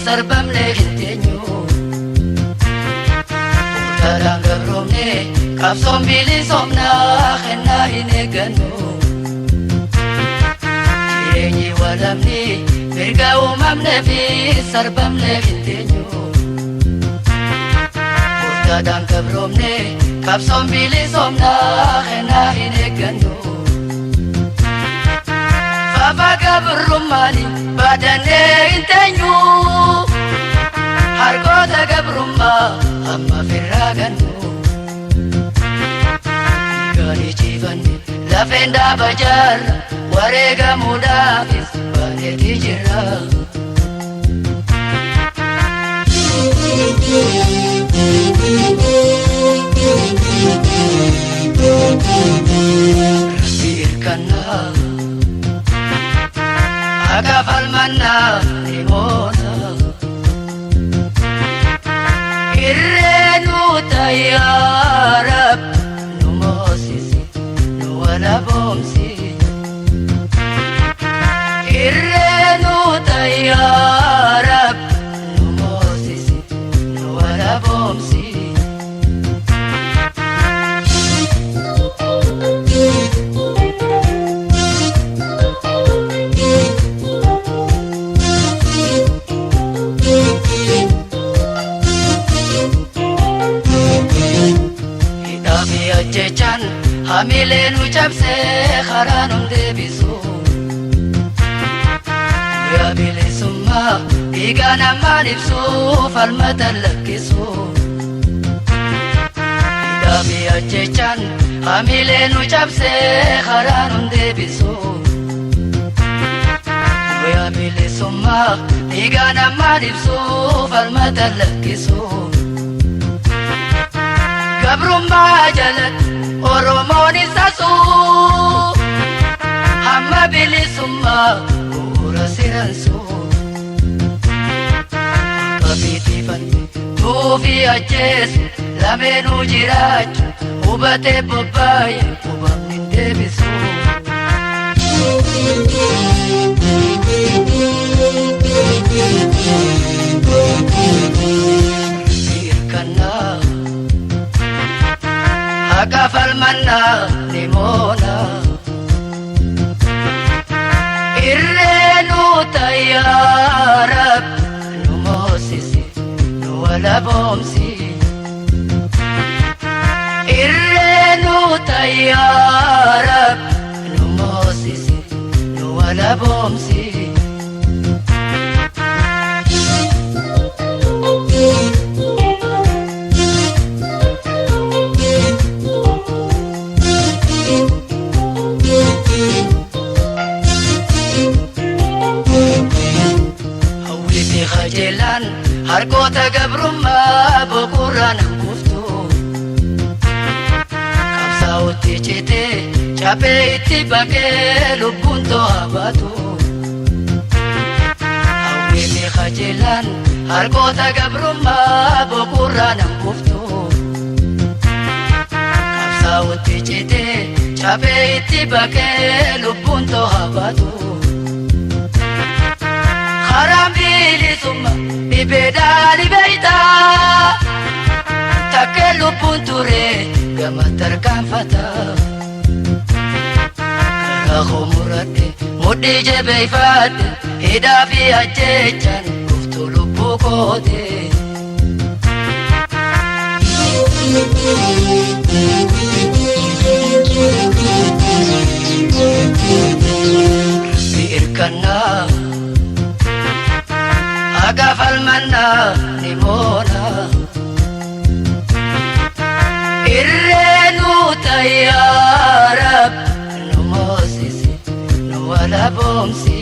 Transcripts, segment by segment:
sarbamne hintenyu Utarang gabromne kapsom bili somna khenna hineganu Jirenyi walamni mirga umamne fi sarbamne hintenyu Utarang gabromne kapsom bili somna khenna hineganu Fafaga berumani badane intenyu Hargota gabrumma amma firraganu Gani jivani lafenda bajar warega mudafis baneti jira Rabbirkanna Agafal manna limona Irrenu tayyarab Numosisi nuwala bomsi Irrenu tayyarab Numosisi nuwala bomsi Jechan hamilenu chapse kharanum debisu Ya bilisumma igana manipsu falmatan lakisu Dabi jechan hamilenu chapse kharanum debisu Ya bilisumma igana manipsu falmatan lakisu Gabrumma jalat oromoni sasu Hamma bilisumma ura siransu Kabitifan tufi ajesu lamenu jirachu Ubate bobaye ubamnin debisu Irkanna Agafal manna limona Irrenu tayyarab Numosisi nuwala bomsi Irrenu tayyarab Numosisi nuwala bomsi Khajelan hargota gabrumma bukuran kuftu Kapsauti cite cape iti bake lubunto abatu Awimi khajelan hargota gabrumma bukuran kuftu Kapsauti cite cape iti bake lubunto abatu Harambili summa ibedali beita Takelu punture gamatar kanfata Karahu murate mudi jebeifate Hidafi ajechan kuftu lupu kote Biirkanna Agafal manna limona Irrenu tayyarab Numosisi nuwala bomsi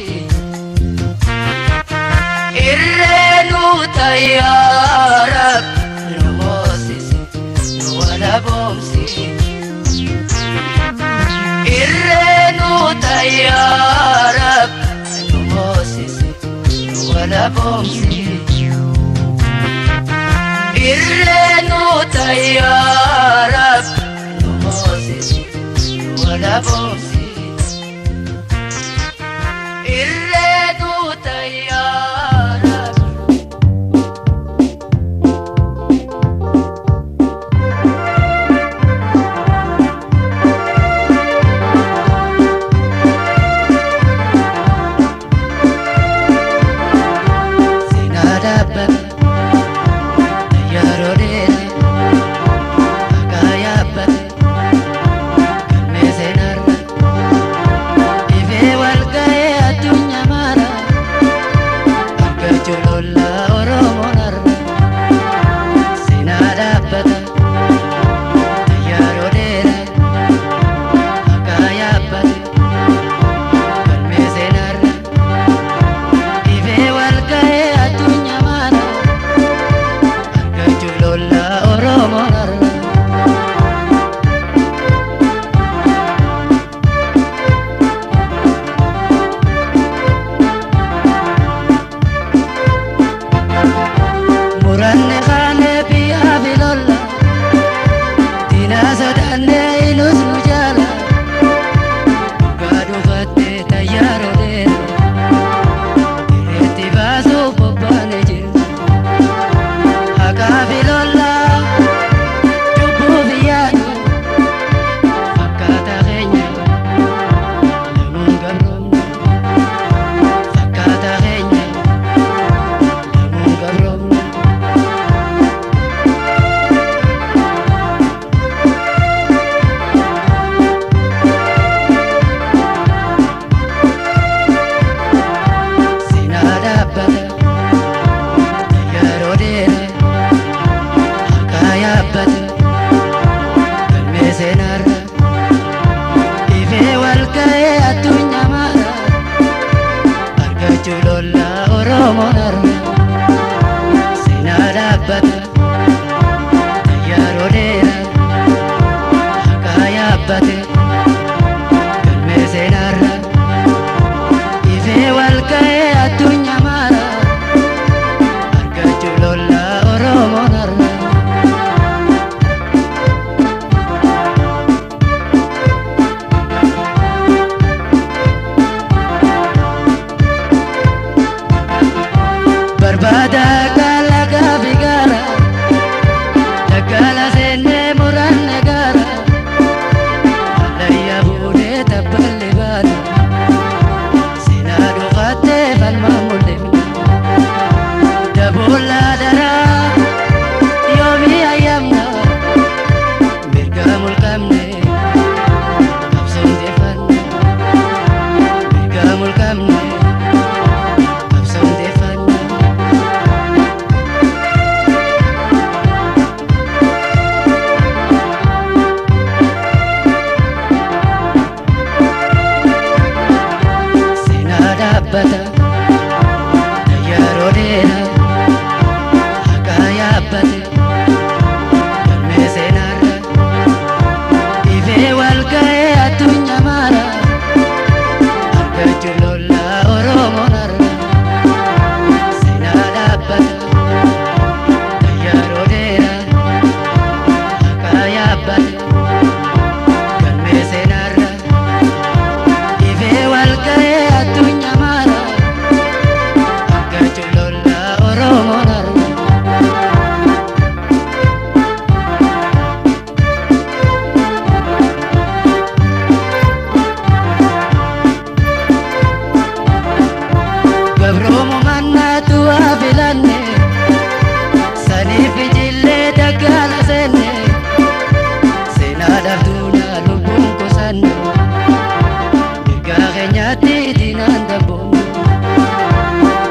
Irrenu tayyarab Numosisi nuwala bomsi Irrenu tayyarab Numosisi nuwala bomsi Irrenu tayyarab Numosisi nuwala bomsi Irrenu tayyarab muranne khane biya bilolla dina sodanne ilus nujala gadu fatte tayaro de ireti baso popane je aga bilolla tubu biya fakata genya lamun gabrom fakata genya lamun gabrom Barbada kalaga bigara Dagala senne muran negara Alaya bude tabali bada Sinadu khate falma mulim Dabula dara Yomi ayamna Mirga mulkamne Kapsun defan Mirga mulkamne Kapsun defan bata tayaro dera akaya bate kalme senara ive walkae atunya mara akachulola oromo nara senara bata tayaro dera akaya bate kalme senara ive walkae atunya Gabromo manna tua bilanne Sani fijille dagala senne Sena darduna lubun kusanne Mirga kenyati dinan dabo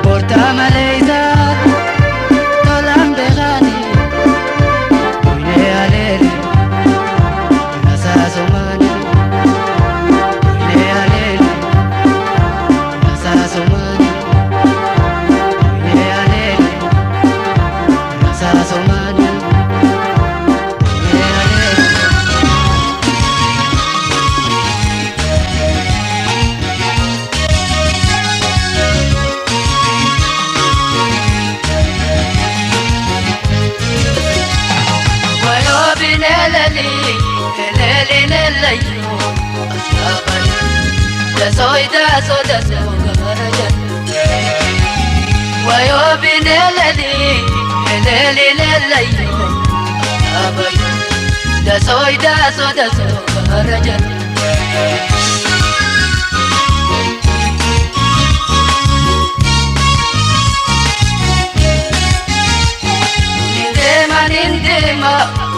Porta maleiza tolam begani Kuine alele nasa somani Kuine alele nasa somani Soida soda sogaraja wayo binelali eleli lelayo abayo da soida soda sogaraja nindema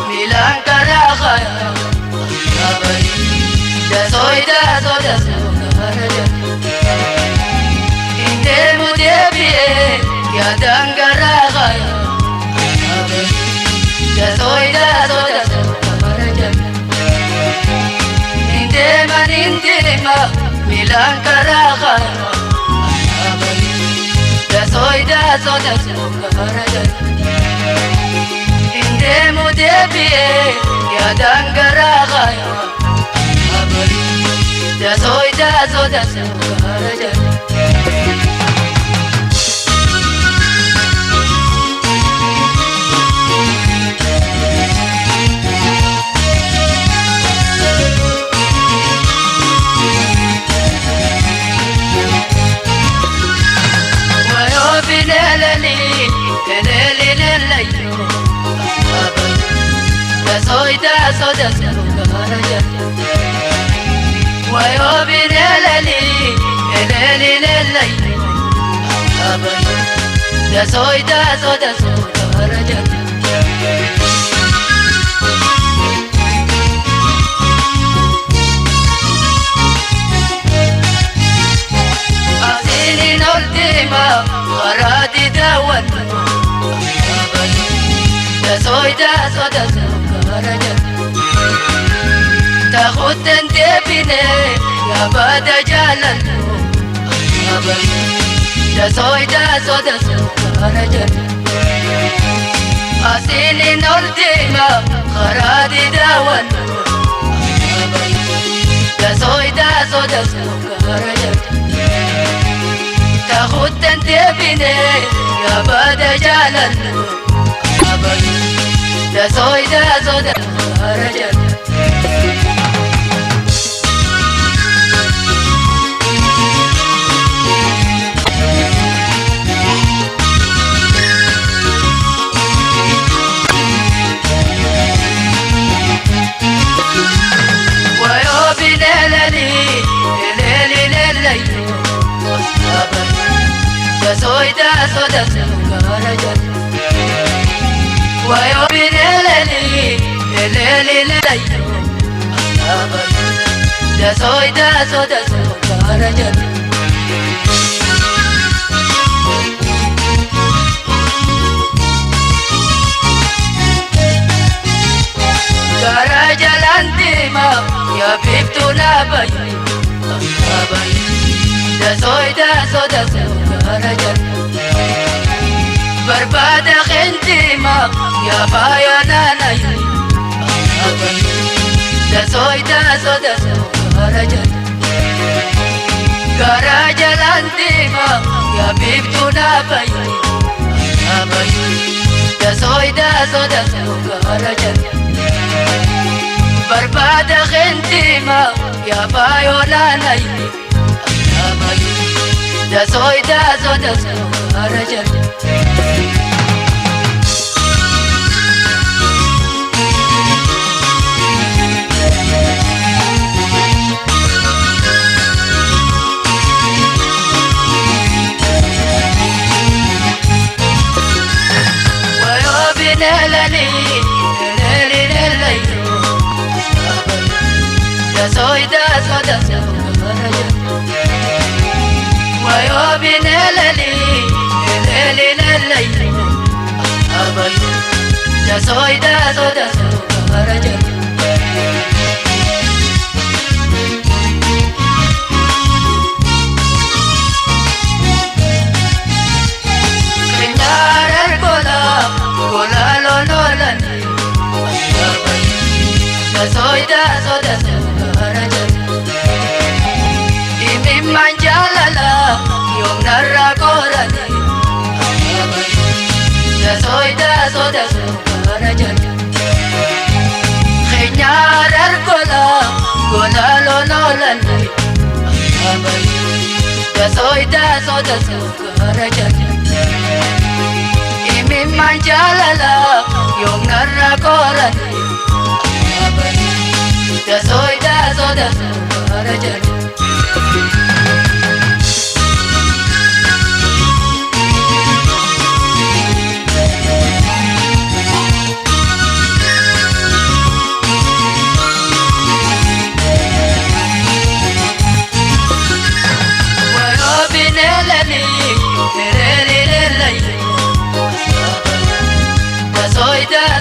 milan karaga abayo da soida soda sogaraja indemu debie ya dangaraga ya soida soda sogaraja nindema milan karaga ya soida soda sogaraja indemu debie ya dangaraga da soida soda sogaraja layo abai da soda sukaraja wayo binelali eleli layo abai da soda sukaraja غرادي داون دا soda سكرجة تاخد انت بني يا بدا جلال دا soda سكرجة أصيلي نولدي ما غرادي داون دا soda سكرجة تاخد انت بني يا بدا جلال دا soda سكرجة ويو بليلي دا soda سكرجة ويو بليلي دا soda سكرجة كرجة لانتما يا بيبتنا باي دا soda سكرجة بربادة خنتما يا بايا ناناي دا soda سكرجة كرجة لانتما يا بيبتنا باي دا soda سكرجة بربادة خنتما يا بايا ناناي دا soda سكرجة soda سكرجة ويو بنللي أبي دا soda سكرجة كنار القلاب قلال نولني أبي دا soda سكرجة من جللا يوم نرى قرني دا soda سكرجة خنيار القلا قلال نولني دا soda سكرجة من جللا يوم نرى قرني دا soda سكرجة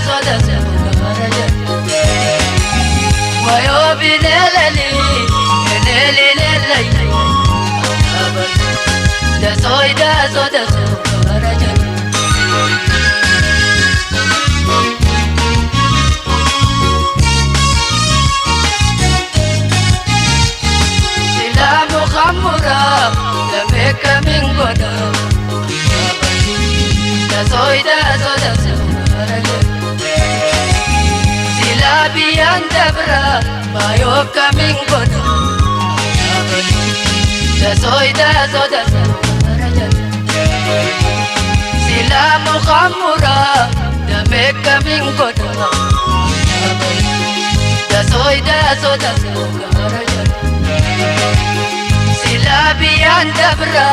soda سكرجة ويو بليلي دا soda سكرجة سلام خمرة لمك من قدام دا soda سكرجة سلابي اندبرا ما يوكا من قدام دا soda سكرجة سلام خمرة kamiin godha Daso gara jala Sila biyaan dabra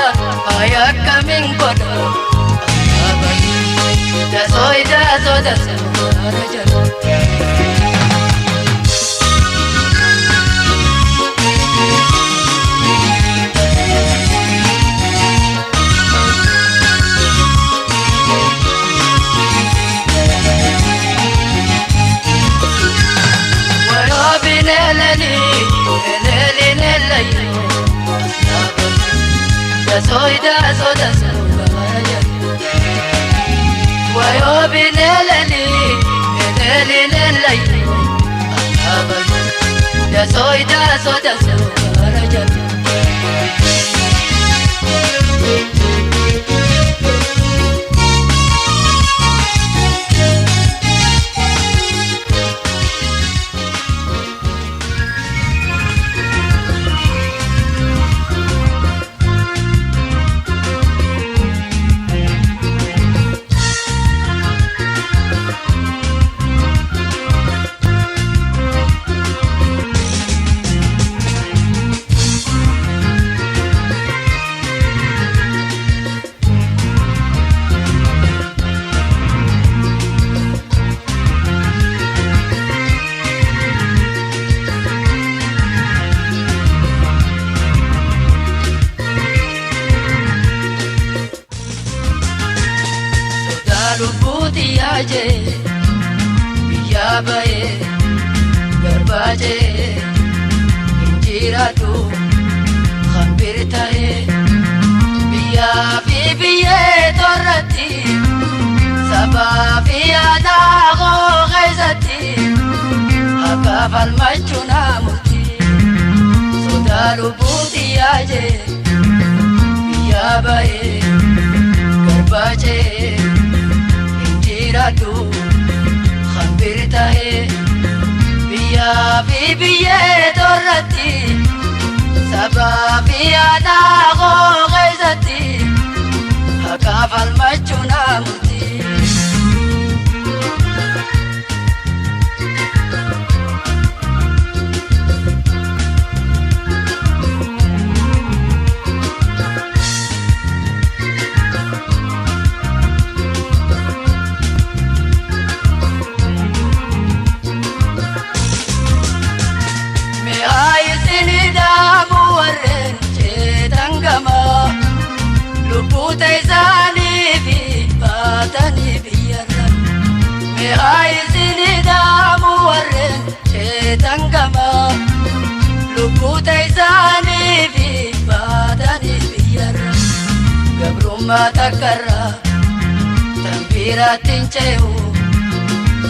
Aya kamiin godha Daso gara jala Daso gara jala Wayo binelali Daso gara jala Lubbuuti yaajee biyyaa bahee garbaajee injiraatu hambir ta'ee biyyaa fi biyyee torratti sabaa fi aadaa koo keessatti akka falmachuu naa murtii sodaa lubbuuti yaajee biyyaa bahee garbaajee Radu hambir ta'ee biyyaa fi biyyee torratti sabaa fi aadaa koo keessatti akka falmachuu naa murtii Lubbuuta isaanii fi baatanii biyyarra Mi'aa isinii daamu warreen sheetan gama Lubbuuta isaanii fi baatanii biyyarra Gabrummaa takkarra tanbiiraattiin ce'u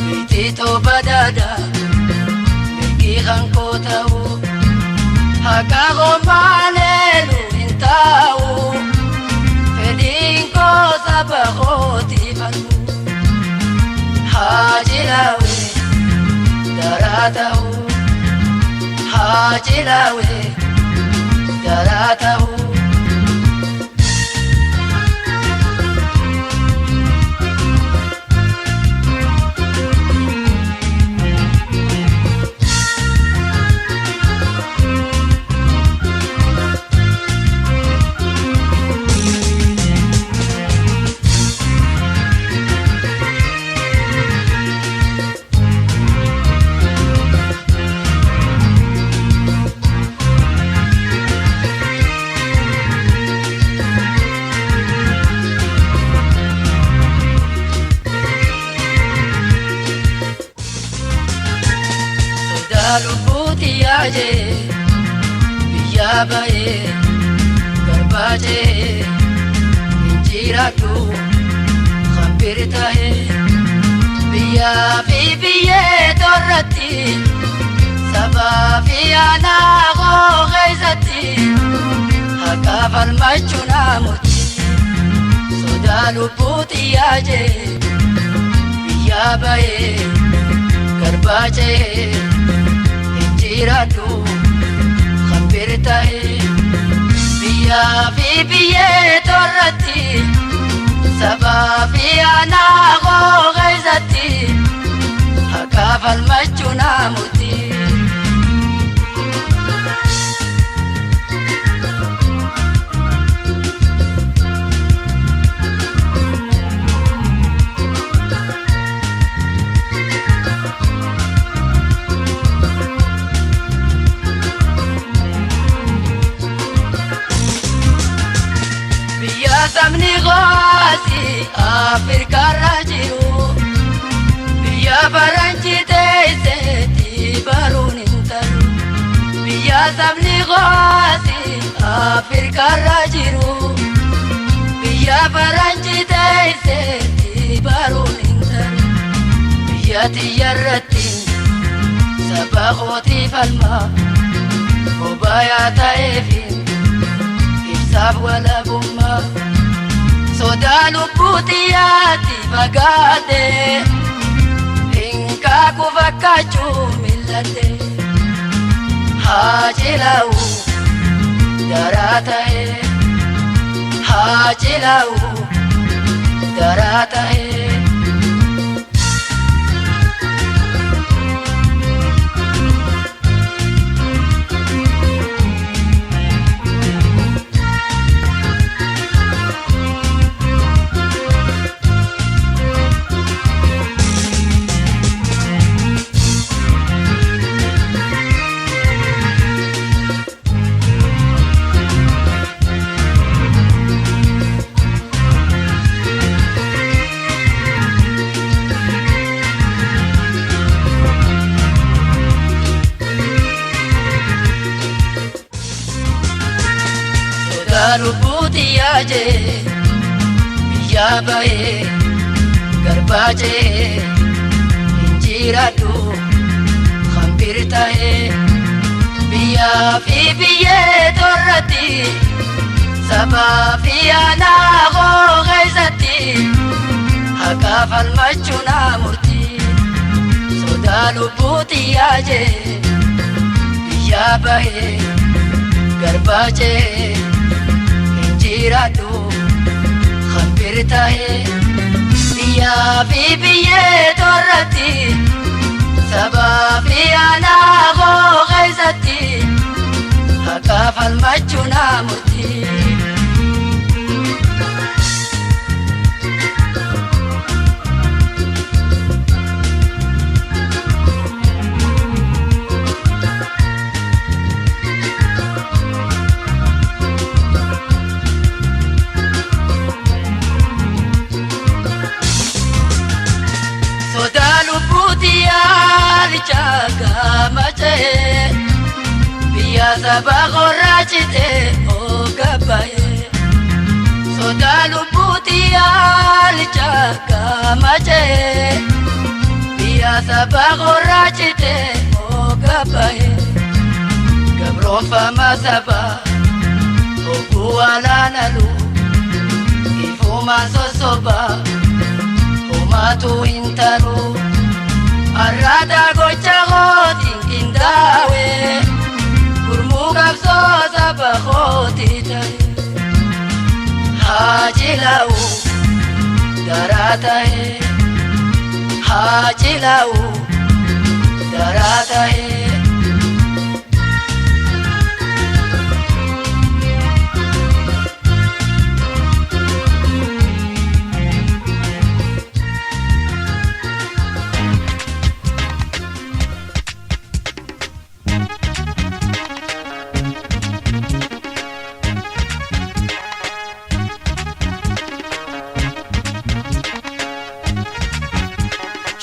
Biitii tooba daadaa mirgii hankoo ta'u Haqa qomaaleelu hin taa'u Dinko sabakoti falmu Hajilawe daratahu Hajilawe daratahu Lubbuuti yaajee biyyaa bahee garbaajee injiraatu hambir ta'ee biyyaa fi biyyee torratti sabaa fi aadaa koo keessatti akka falmachuu naa murtii sodaa lubbuuti yaajee biyyaa bahee garbaajee Injiraatu hambir ta'ee biyyaa fi biyyee torratti sabaa fi aadaa koo keessatti murtii. Sabni gooti Afrika rajiru biyya faranji teesseti baruun hin taru. Biyya sabni gooti Afrika rajiru biyya faranji teesseti baruun hin taru. Biyya tiyyarratti saba kooti falma obaayaa ta'eefi ibsaaf walabummaa. Soda lubbuutiyaati fagaate hinka kufakkaachuu millate. Haa cilaa'u daraa ta'e haa cilaa'u daraa ta'e. Lubbuutiyyaaje biyya ba'ee garbaaje injiraadhu hambir ta'ee biyyaa fi biyyee torratti sabaa fi aanaa koo keessatti haqaa falmachuu naa murtii. Soda lubbuutiyyaaje biyya ba'ee garbaaje injiraadhu hambir ta'ee biyyaa fi biyyee torratti sabaa fi aanaa koo keessatti haqaa falmachuu naa murtii. Gamacee biyya saba qorraachite ogabaye. Soda lubbuuti yaalicha gamacee biyya saba qorraachite ogabaye. Gabroonfama saba oguu alaanalu ifumaan sosoba homaatu hin taru. Arrada gocha gootiin qindaa'e gurmuu qabsoo saba kooti ta'e. Haa cilaa'u daraa ta'e haa cilaa'u daraa ta'e.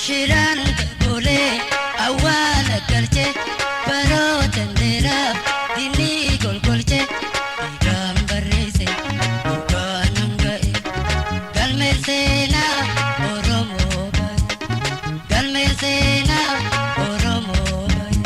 Shiraan golee awwaala galchee barootan dheeraaf dinni golgolchee dhiigaan barreesse dhugaan hanga'e galmeen seenaa Oromoo baye galmeen seenaa Oromoo baye.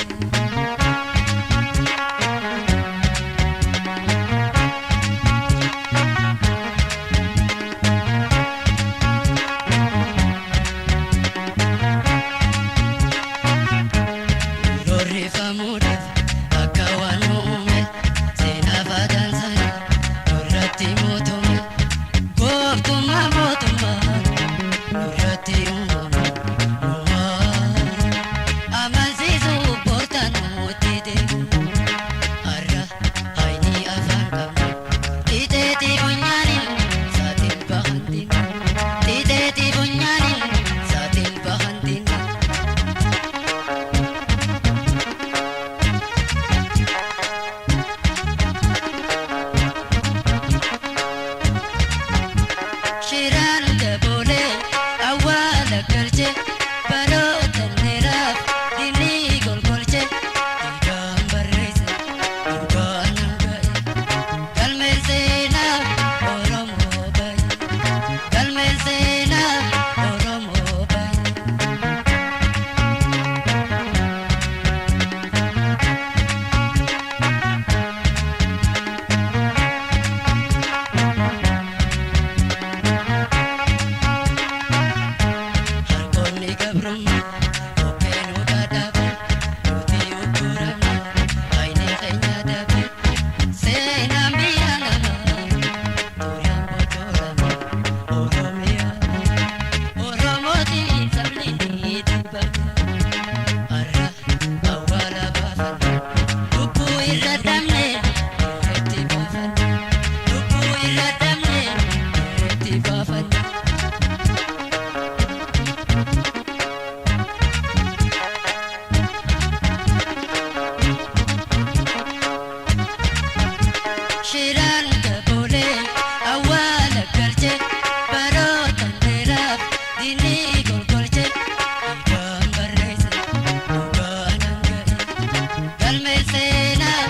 golgolche baroota dheeraaf diinni golgolche dhiigaan barreesse dhugaan hanga'e galmeen seenaa Oromoo baye galmeen seenaa Oromoo baye. Harkoonni gabrummaa obbeenuu dhaadhabe nuti ukkuramne baay'inee keenya dhabe seenaan biyya namaa duraan bocoorame Oromiyaa Oromootiin sabni ni dubbata har'a awwaala baafanne lubbuu irra dhabne irratti baafanne lubbuu irra dhabne irratti baafanne. Shiraan daboolee awwaala galche baroota dheeraaf diinni golgolche dhiigaan barreesse dhugaan hanga'e galmeen seenaa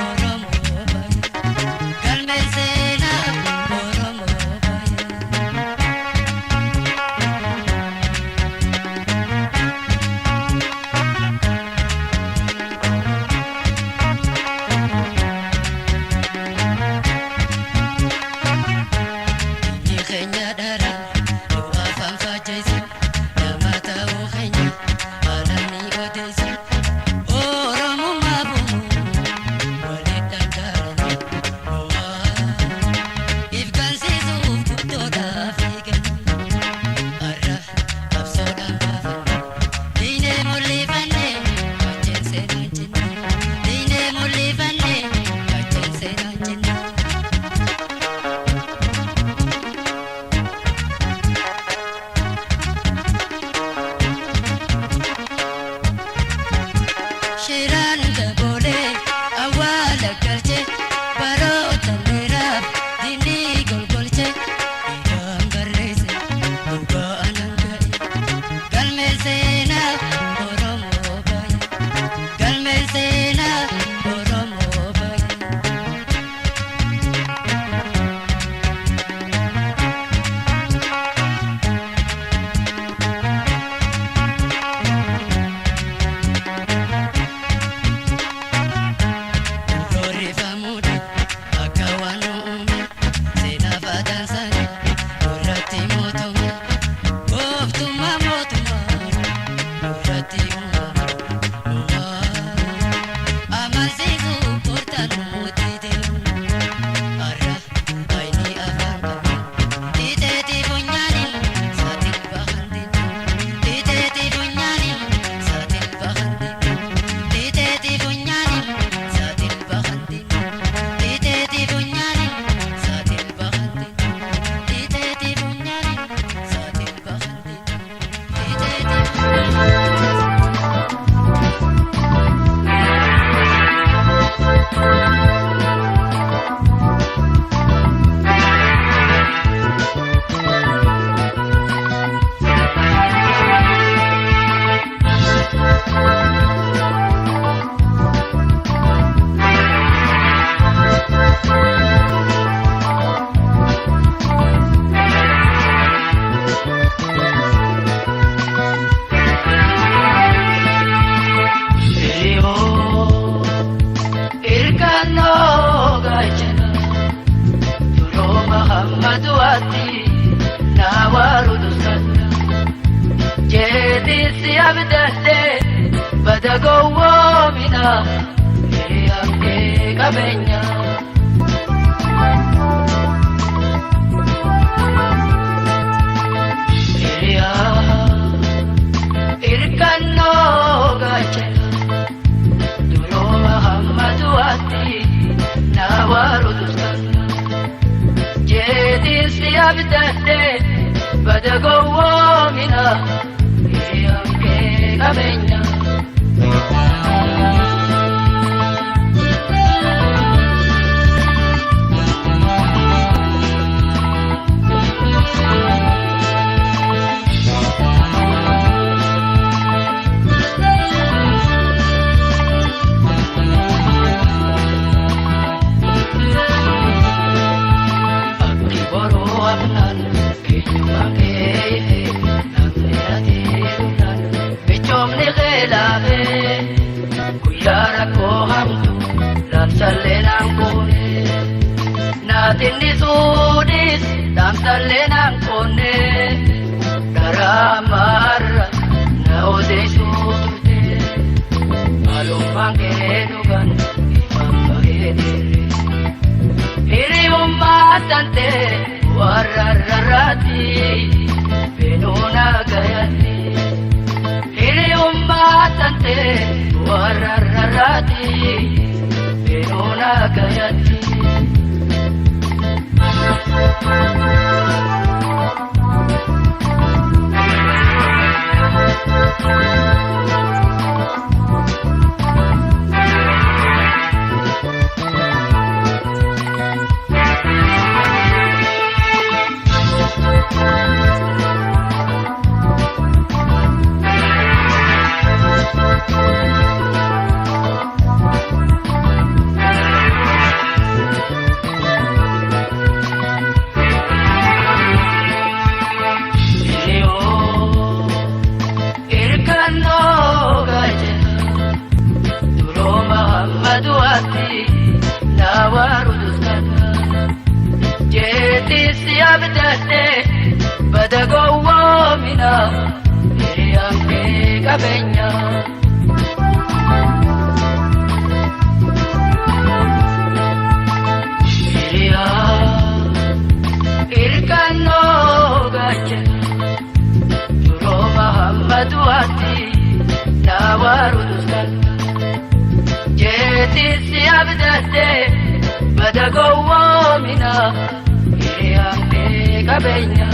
Oromoo baye galmeen seenaa Oromoo baye. Biyyi keenya daran nu afaan faajjeessu nama ta'uu keenya haalaan ni odeessu Oromummaa bu'uun waliin dhangaalan ifgansiisuuf guddoodhaaf eegan har'a qabsoodhaan baafanne diinee mul'ifanne wajjin seenaan jenne diinee mul'ifanne wajjin seenaan jenne. Shiraan daboolee awwaala galche baroota dheeraaf diinni golgolche dhiigaan barreesse dhugaan hanga'e galmeen seenaa Oromoo baye galmeen seenaa Oromoo baye. Glorifamuudhaan akka waan uume seenaa faadaansanii irratti mootome gooftummaa mootummaa irratti uumame amansiisuu koortaan nuti deemu har'a baay'inii afaan qabu dhiiteetii funyaaniin saatiin bahantiin dhiiteetii funyaaniin saatiin bahantiin dhiiteetii funyaaniin saatiin bahantiin dhiiteetii funyaaniin saatiin bahantiin dhiiteetii funyaaniin saatiin bahantiin irkannoo gaachana duroo Mahammadu ati nawaaru dursata jeetiin si abdadde bada gowwoomina hiriyankee qabeenya. Irkannoo gaachana duroo Mahammadu ati nawaaru dursata jeetiin si abdadde bada gowwoomina hiriyankee qabeenya. laafe guyyaa rakkoo hamtu dhaamsallee naan koone naatinni suudhis dhaamsallee naan koone garaa marra na odeessuu turte maalummaan kee dhugan ifaan bareedere hiriyummaa tante warrarraati benuuna gayatti hiriyummaa tante warrarraati benuuna gayatti Badagowwomina hiriyanke qabeenya hiriyaa irkannoo gaachana duroo Mahammadu ati nawaaru duskana jeetisi abdadde badagowwomina hiriyanke qabeenya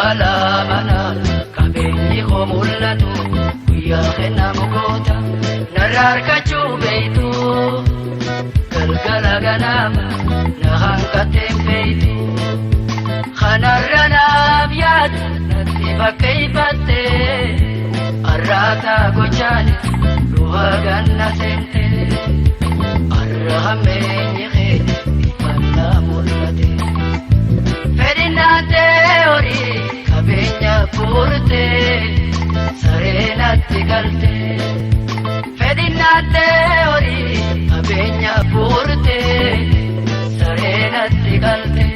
alamana kabeenyi koo mul'atu guyyaa kenna mukoota narraarkachuu beeytu galgala ganama na hanqateen beeytu kanarra naaf yaadu natti fakkeeyfatte arraata gochaani du'a ganna seente arra hammeenyi keenya ifannaa mul'ate fedhinnaante horii kabeenya furte sareenatti galte fedhinnaante horii kabeenya furte sareenatti galte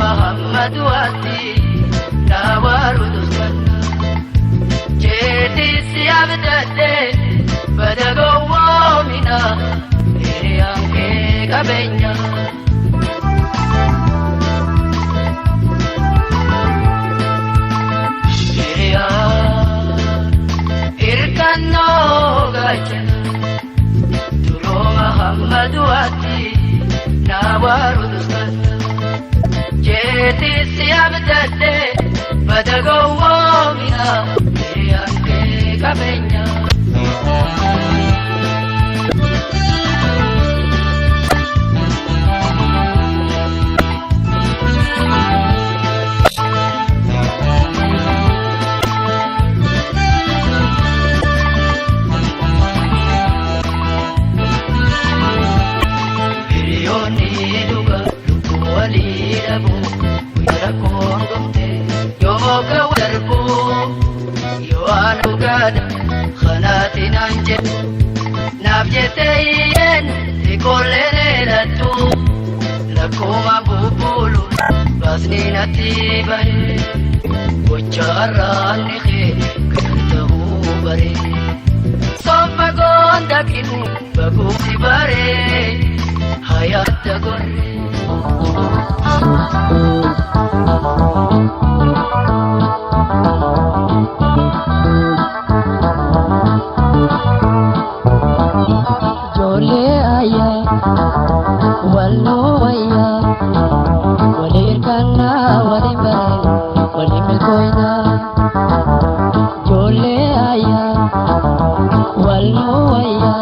Mahammadu nawaaru duskana jeetisi abdadde badagowwomina hiriyanke qabeenya hiriyaa irkannoo gaachana duroo Mahammadu nawaaru duskana jeetisi abdadde badagowwomina hiriyanke qabeenya hiriyoonni dhuga lubbuu walii dhabu rakkoon gomte yoo ga'u darbu yoo aan dhugaadha kanaati naan jedhu naaf jettee iyyeen ikollee dheerattu lakkuma bubbuulu baasni natti bahe gocha arraanni kee Buksi bare hayat gorre Jole aya wallo aya walir kana walim bare walim koina Jole aya wallo aya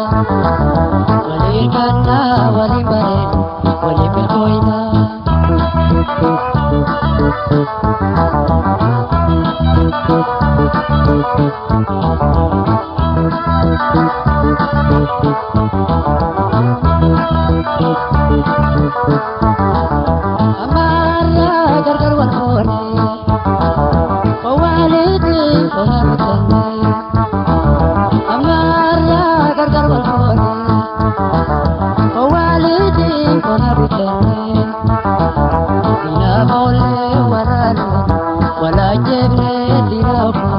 walir kana walim bare walim koina Amara gargar walhone Wawalidi koharutane Amara gargar walhone Wawalidi koharutane Ina mole waranu wala jebne dirafu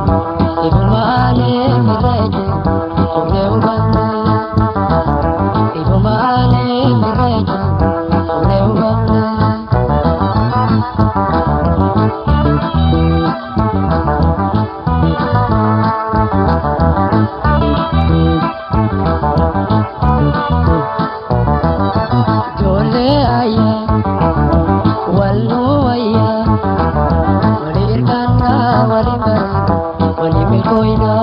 Ibumale mireje kule ubane Ibumale mireje kule ubane Jole aya wallo aya walir kana walim bare walim koina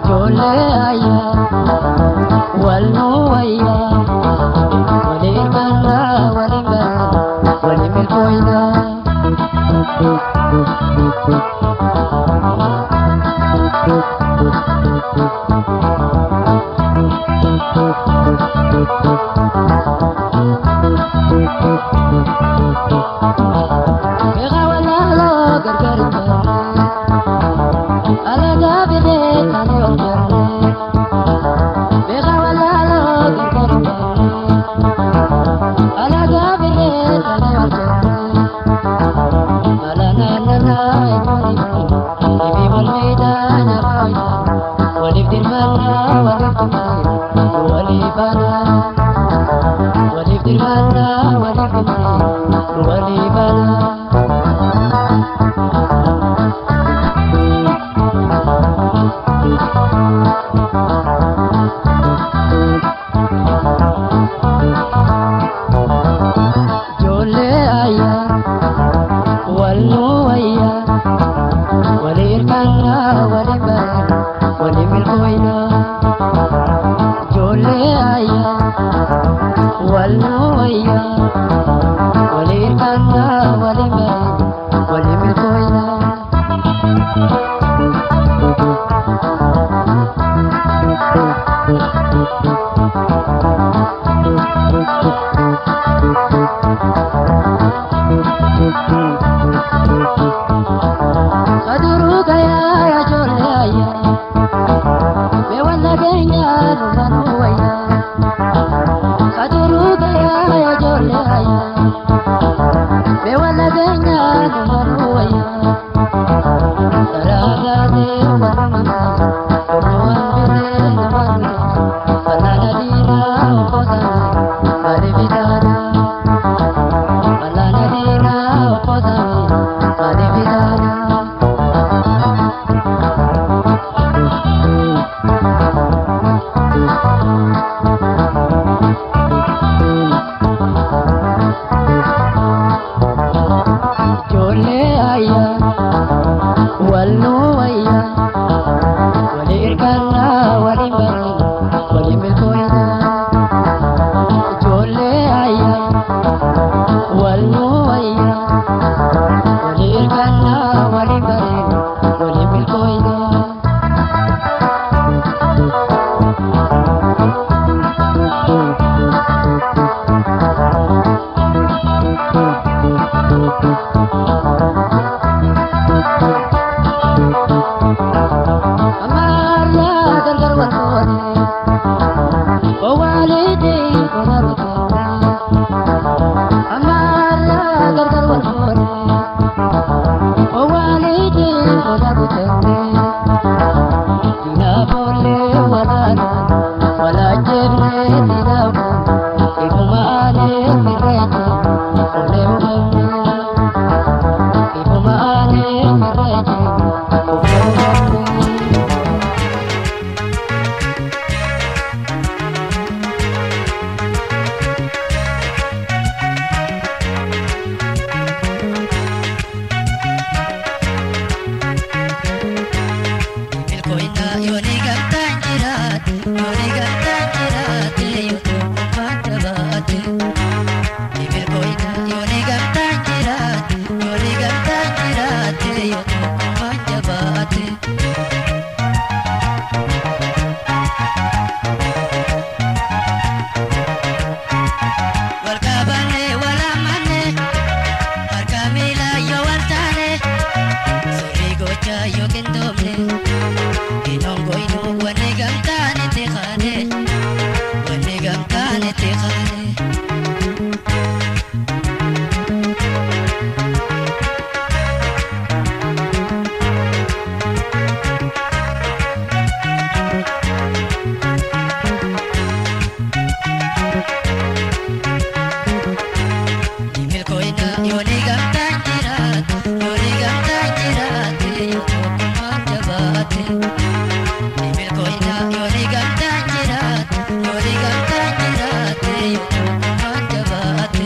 Jole aya wallo aya walir kana walim bare walim koina Bega wala lo gargar bare ala gabide tane onjarne Bega wala lo gargar bare ala gabide tane onjarne ala nana ikoni ibi wal medan raida walib dirmana walib tumir walibana walib dirmana walib tumir walibana Jole aya wallo aya walir kana walim bare walim koina Jole aya wallo aya walir kana walim bare walim koina Kaduru gaya ya jole aya Bewala genya rumanu aya Kaduru gaya ya jole aya Bewala genya rumanu aya Taraga de waramana Ruan bide namanu Alana dira opozana Adibidana Alana dira opozana Adibidana Jole aya wallo aya walir kana walim bare walim koina Jole aya wallo aya walir kana walim bare walim koina Amara gargar walhone Wawalidi koharutane Amara gargar walhone Wawalidi koharutane Dina bole walana wala yookiin doomne Inongo inu wanni gamtaan itti qaane Wanni gamtaan itti qaane Jabaate